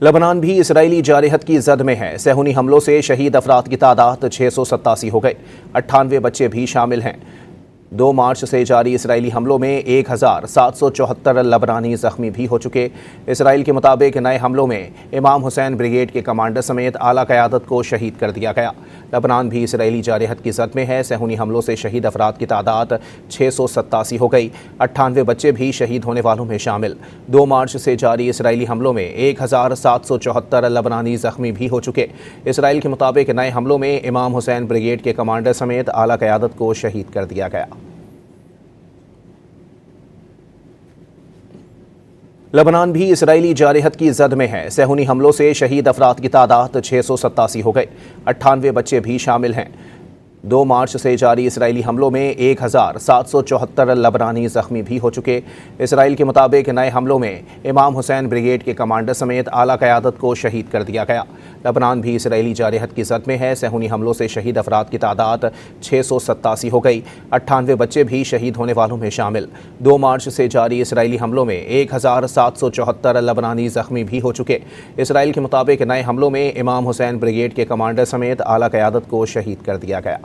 لبنان بھی اسرائیلی جارحیت کی زد میں ہے۔ صہیونی حملوں سے شہید افراد کی تعداد 687 ہو گئی، 98 بچے بھی شامل ہیں۔ 2 مارچ سے جاری اسرائیلی حملوں میں 1774 لبنانی زخمی بھی ہو چکے۔ اسرائیل کے مطابق نئے حملوں میں امام حسین بریگیڈ کے کمانڈر سمیت اعلیٰ قیادت کو شہید کر دیا گیا۔ لبنان بھی اسرائیلی جارحیت کی زد میں ہے۔ صہیونی حملوں سے شہید افراد کی تعداد 687 ہو گئی، 98 بچے بھی شہید ہونے والوں میں شامل۔ 2 مارچ سے جاری اسرائیلی حملوں میں 1774 لبنانی زخمی بھی ہو چکے۔ اسرائیل کے مطابق نئے حملوں میں امام حسین بریگیڈ کے کمانڈر سمیت اعلیٰ قیادت کو شہید کر دیا گیا۔ لبنان بھی اسرائیلی جارحیت کی زد میں ہے۔ صہیونی حملوں سے شہید افراد کی تعداد 687 ہو گئی، 98 بچے بھی شامل ہیں۔ 2 مارچ سے جاری اسرائیلی حملوں میں 1774 لبنانی زخمی بھی ہو چکے۔ اسرائیل کے مطابق نئے حملوں میں امام حسین بریگیڈ کے کمانڈر سمیت اعلیٰ قیادت کو شہید کر دیا گیا۔ لبنان بھی اسرائیلی جارحیت کی زد میں ہے۔ صہیونی حملوں سے شہید افراد کی تعداد 687 ہو گئی، 98 بچے بھی شہید ہونے والوں میں شامل۔ 2 مارچ سے جاری اسرائیلی حملوں میں 1774 لبنانی زخمی بھی ہو چکے۔ اسرائیل کے مطابق نئے حملوں میں امام حسین بریگیڈ کے کمانڈر سمیت اعلیٰ قیادت کو شہید کر دیا گیا۔